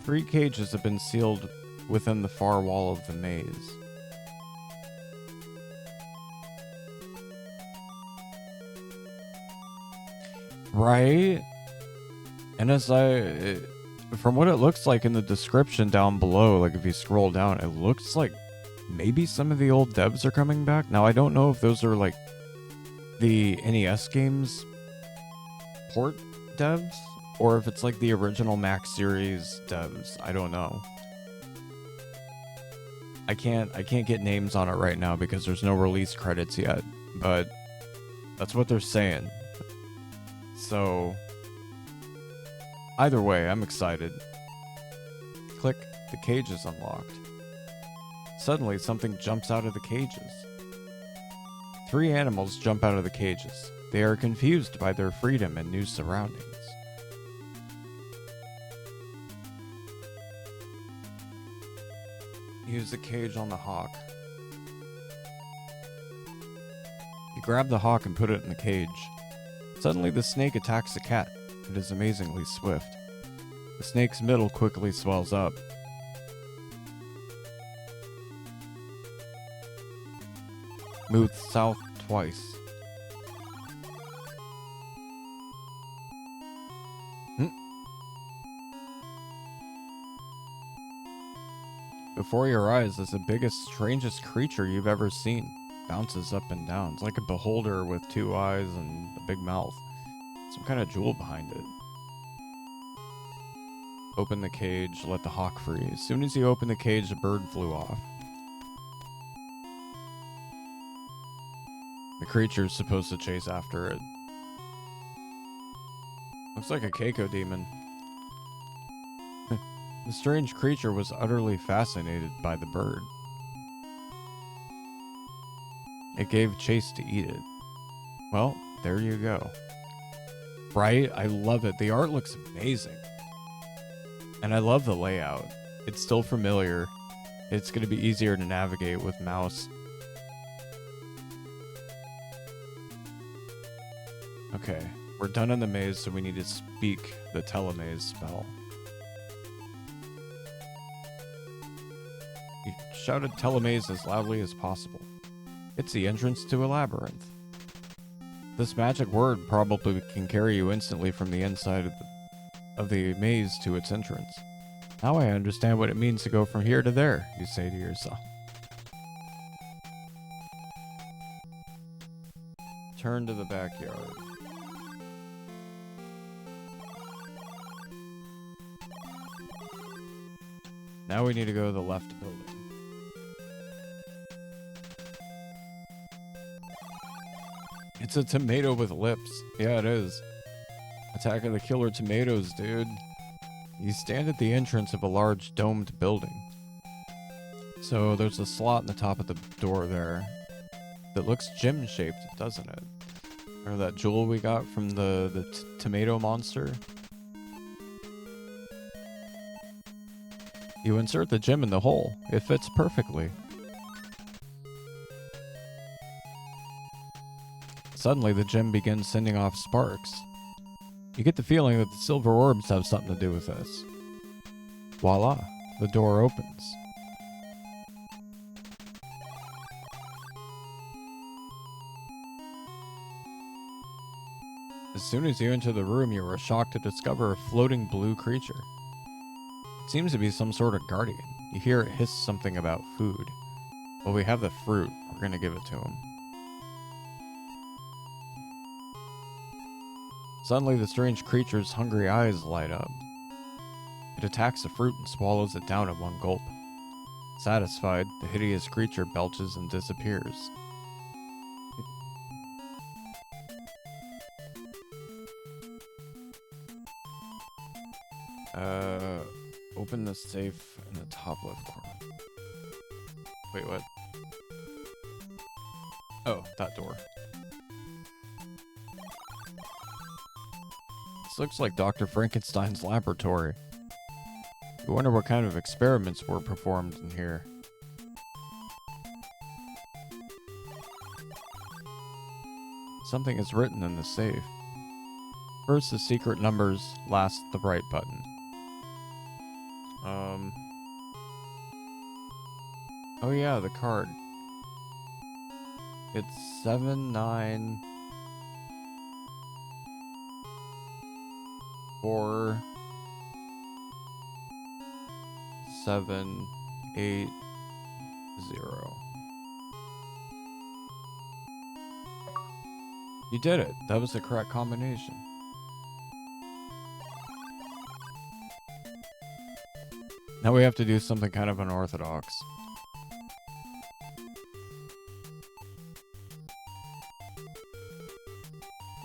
Three cages have been sealed within the far wall of the maze. Right? And from what it looks like in the description down below, like if you scroll down, it looks like maybe some of the old devs are coming back. Now, I don't know if those are like the NES games port devs, or if it's like the original Max series devs. I don't know. I can't get names on it right now because there's no release credits yet, but that's what they're saying. So, either way, I'm excited. Click, the cage is unlocked. Suddenly, something jumps out of the cages. Three animals jump out of the cages. They are confused by their freedom and new surroundings. Use the cage on the hawk. You grab the hawk and put it in the cage. Suddenly, the snake attacks the cat. It is amazingly swift. The snake's middle quickly swells up. Move south twice. Before your eyes is the biggest, strangest creature you've ever seen. Bounces up and down. It's like a beholder with 2 eyes and a big mouth. Some kind of jewel behind it. Open the cage, let the hawk free. As soon as you open the cage, the bird flew off. The creature's supposed to chase after it. Looks like a Keiko demon. The strange creature was utterly fascinated by the bird. It gave chase to eat it. Well, there you go. Right? I love it. The art looks amazing. And I love the layout. It's still familiar. It's going to be easier to navigate with mouse. Okay, we're done in the maze, so we need to speak the telemaze spell. He shouted telemaze as loudly as possible. It's the entrance to a labyrinth. This magic word probably can carry you instantly from the inside of the maze to its entrance. Now I understand what it means to go from here to there, you say to yourself. Turn to the backyard. Now we need to go to the left building. It's a tomato with lips. Yeah, it is. Attack of the Killer Tomatoes, dude. You stand at the entrance of a large domed building. So there's a slot in the top of the door there that looks gem-shaped, doesn't it? Or that jewel we got from the tomato monster. You insert the gem in the hole. It fits perfectly. Suddenly, the gem begins sending off sparks. You get the feeling that the silver orbs have something to do with this. Voila, the door opens. As soon as you enter the room, you are shocked to discover a floating blue creature. It seems to be some sort of guardian. You hear it hiss something about food. Well, we have the fruit. We're gonna give it to him. Suddenly, the strange creature's hungry eyes light up. It attacks the fruit and swallows it down at one gulp. Satisfied, the hideous creature belches and disappears. Open the safe in the top left corner. Wait, what? Oh, that door. This looks like Dr. Frankenstein's laboratory. I wonder what kind of experiments were performed in here. Something is written in the safe. First the secret numbers, last the right button. Oh yeah, the card. It's 79478. You did it. That was the correct combination. Now we have to do something kind of unorthodox.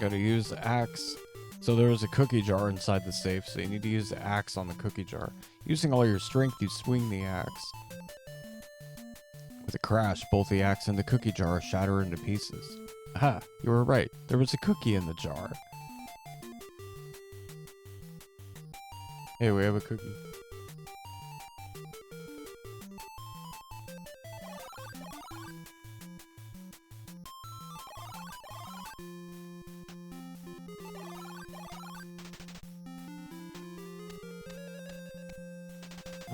Gotta use the axe. So there was a cookie jar inside the safe, so you need to use the axe on the cookie jar. Using all your strength, you swing the axe. With a crash, both the axe and the cookie jar shatter into pieces. Aha, you were right. There was a cookie in the jar. Hey, we have a cookie.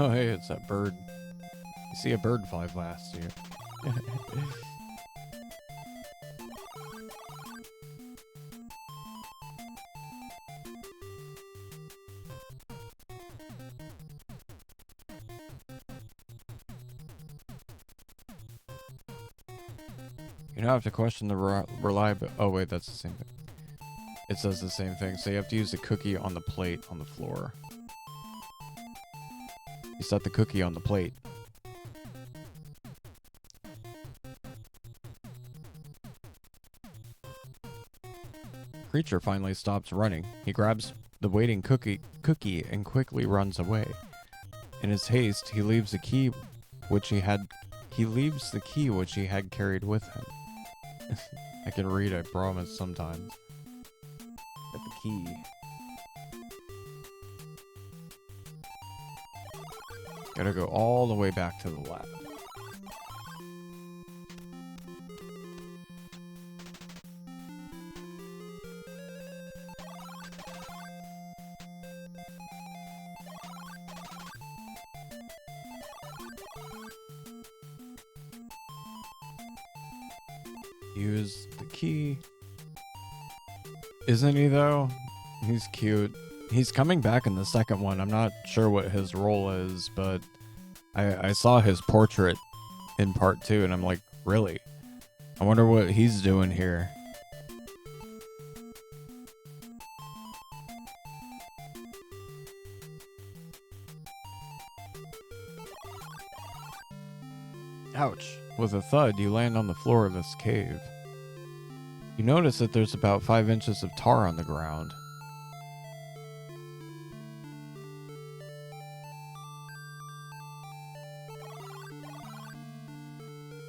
Oh, hey, it's that bird. You see a bird fly past you. You don't have to question the reliability. Oh wait, that's the same thing. It says the same thing, so you have to use the cookie on the plate on the floor. You set the cookie on the plate. Creature finally stops running. He grabs the waiting cookie and quickly runs away. In his haste, he leaves the key which he had carried with him. I can read, I promise, sometimes. Get the key. Gotta go all the way back to the lab. Use the key. Isn't he though? He's cute. He's coming back in the second one. I'm not sure what his role is, but I saw his portrait in part 2 and I'm like, really? I wonder what he's doing here. Ouch. With a thud, you land on the floor of this cave. You notice that there's about 5 inches of tar on the ground.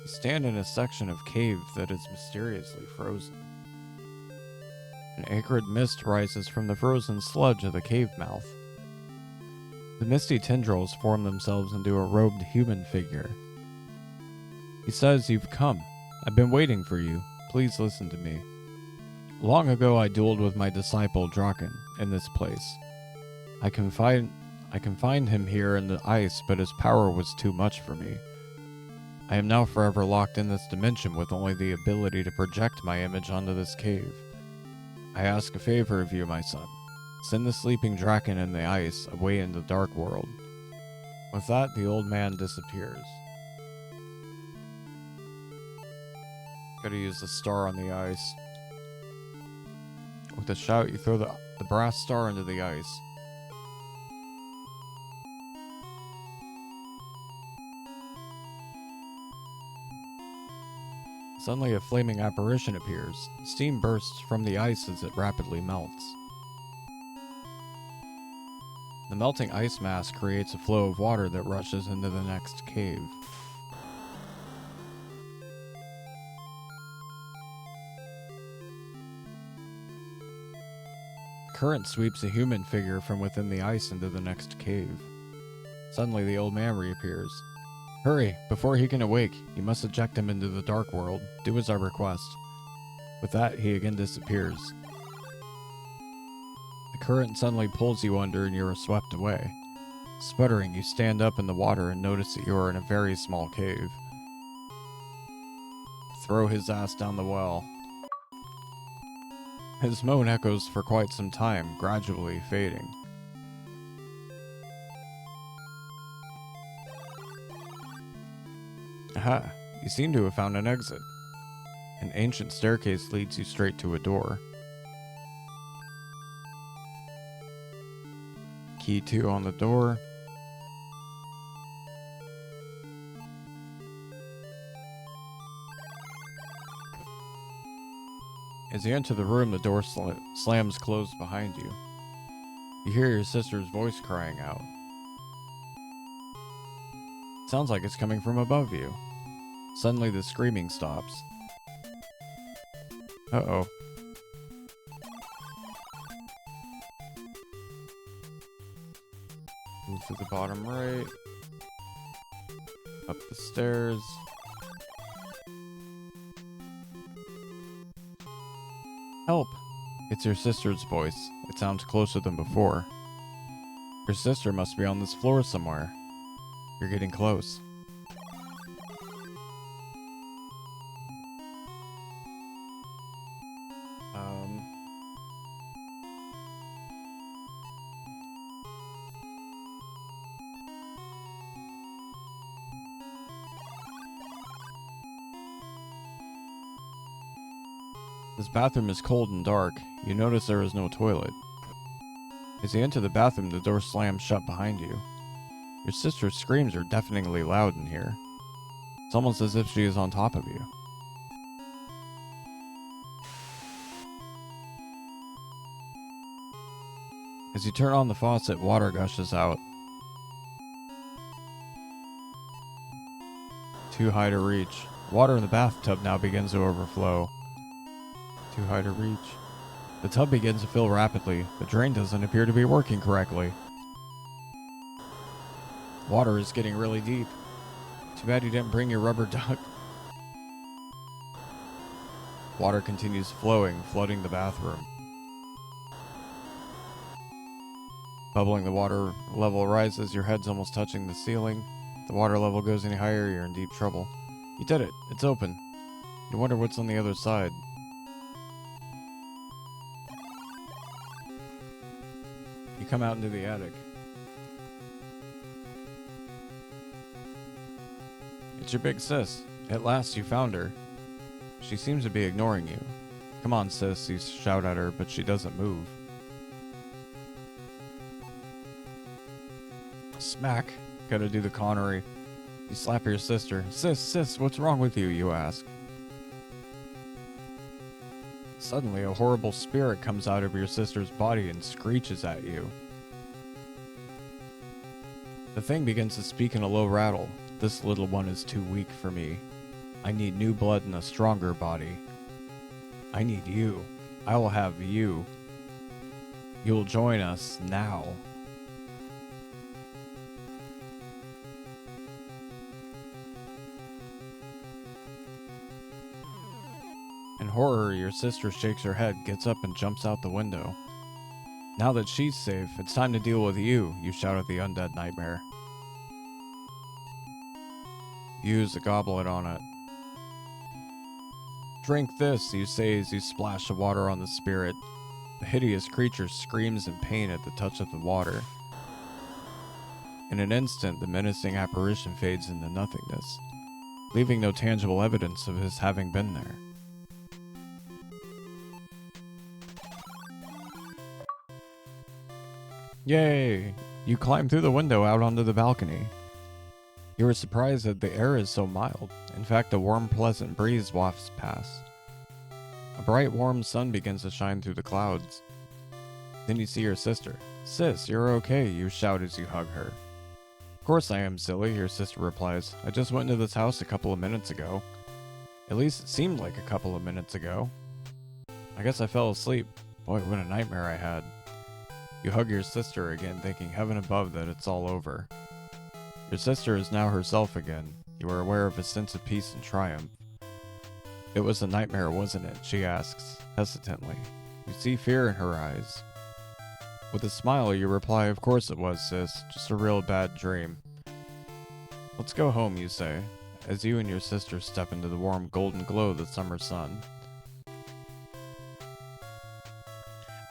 You stand in a section of cave that is mysteriously frozen. An acrid mist rises from the frozen sludge of the cave mouth. The misty tendrils form themselves into a robed human figure. He says, "You've come. I've been waiting for you. Please listen to me. Long ago I dueled with my disciple Draken in this place. I can find him here in the ice, but his power was too much for me. I am now forever locked in this dimension with only the ability to project my image onto this cave. I ask a favor of you, my son. Send the sleeping Draken in the ice away in the dark world." With that, the old man disappears. Gotta use the star on the ice. With a shout, you throw the brass star into the ice. Suddenly, a flaming apparition appears. Steam bursts from the ice as it rapidly melts. The melting ice mass creates a flow of water that rushes into the next cave. Current sweeps a human figure from within the ice into the next cave. Suddenly, the old man reappears. Hurry, before he can awake. You must eject him into the dark world. Do as I request. With that, he again disappears. The current suddenly pulls you under and you are swept away. Sputtering, you stand up in the water and notice that you are in a very small cave. Throw his ass down the well. His moan echoes for quite some time, gradually fading. Aha, you seem to have found an exit. An ancient staircase leads you straight to a door. Key 2 on the door. As you enter the room, the door slams closed behind you. You hear your sister's voice crying out. It sounds like it's coming from above you. Suddenly, the screaming stops. Uh-oh. Move to the bottom right. Up the stairs. Help! It's your sister's voice. It sounds closer than before. Your sister must be on this floor somewhere. You're getting close. This bathroom is cold and dark. You notice there is no toilet. As you enter the bathroom, the door slams shut behind you. Your sister's screams are deafeningly loud in here. It's almost as if she is on top of you. As you turn on the faucet, water gushes out. Too high to reach. Water in the bathtub now begins to overflow. Too high to reach. The tub begins to fill rapidly. The drain doesn't appear to be working correctly. Water is getting really deep. Too bad you didn't bring your rubber duck. Water continues flowing, flooding the bathroom. Bubbling, the water level rises. Your head's almost touching the ceiling. If the water level goes any higher, you're in deep trouble. You did it. It's open. You wonder what's on the other side. You come out into the attic. It's your big sis. At last, you found her. She seems to be ignoring you. Come on, sis, you shout at her, but she doesn't move. Smack. Gotta do the Connery. You slap your sister. Sis, what's wrong with you, you ask. Suddenly, a horrible spirit comes out of your sister's body and screeches at you. The thing begins to speak in a low rattle. This little one is too weak for me. I need new blood and a stronger body. I need you. I will have you. You'll join us now. In horror, your sister shakes her head, gets up, and jumps out the window. Now that she's safe, it's time to deal with you, you shout at the undead nightmare. Use a goblet on it. Drink this, you say as you splash the water on the spirit. The hideous creature screams in pain at the touch of the water. In an instant, the menacing apparition fades into nothingness, leaving no tangible evidence of his having been there. Yay! You climb through the window out onto the balcony. You are surprised that the air is so mild. In fact, a warm, pleasant breeze wafts past. A bright, warm sun begins to shine through the clouds. Then you see your sister. Sis, you're okay, you shout as you hug her. Of course I am, silly, your sister replies. I just went into this house a couple of minutes ago. At least it seemed like a couple of minutes ago. I guess I fell asleep. Boy, what a nightmare I had. You hug your sister again, thinking heaven above that it's all over. Your sister is now herself again. You are aware of a sense of peace and triumph. It was a nightmare, wasn't it? She asks, hesitantly. You see fear in her eyes. With a smile, you reply, of course it was, sis. Just a real bad dream. Let's go home, you say, as you and your sister step into the warm golden glow of the summer sun.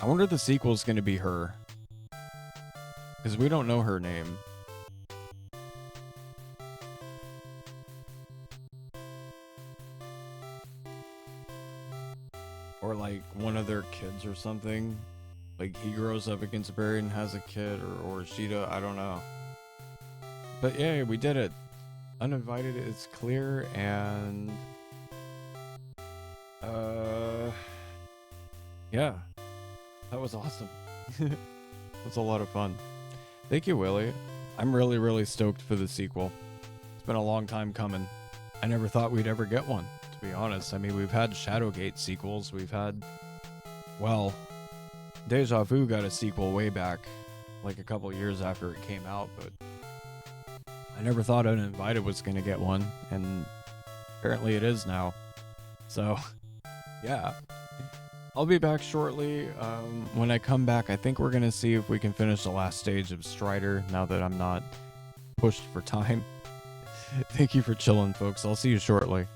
I wonder if the sequel's going to be her. Because we don't know her name. Or like one of their kids or something. Like he grows up against Barry and has a kid, or Sheeta, I don't know. But yeah, we did it. Uninvited is clear, and yeah. That was awesome. It was a lot of fun. Thank you, Willie. I'm really stoked for the sequel. It's been a long time coming. I never thought we'd ever get one, to be honest. I mean, we've had Shadowgate sequels. We've had, well, Deja Vu got a sequel way back, like a couple years after it came out, but I never thought Uninvited was going to get one, and apparently it is now. So, yeah. I'll be back shortly. When I come back, I think we're going to see if we can finish the last stage of Strider now that I'm not pushed for time. Thank you for chilling, folks. I'll see you shortly.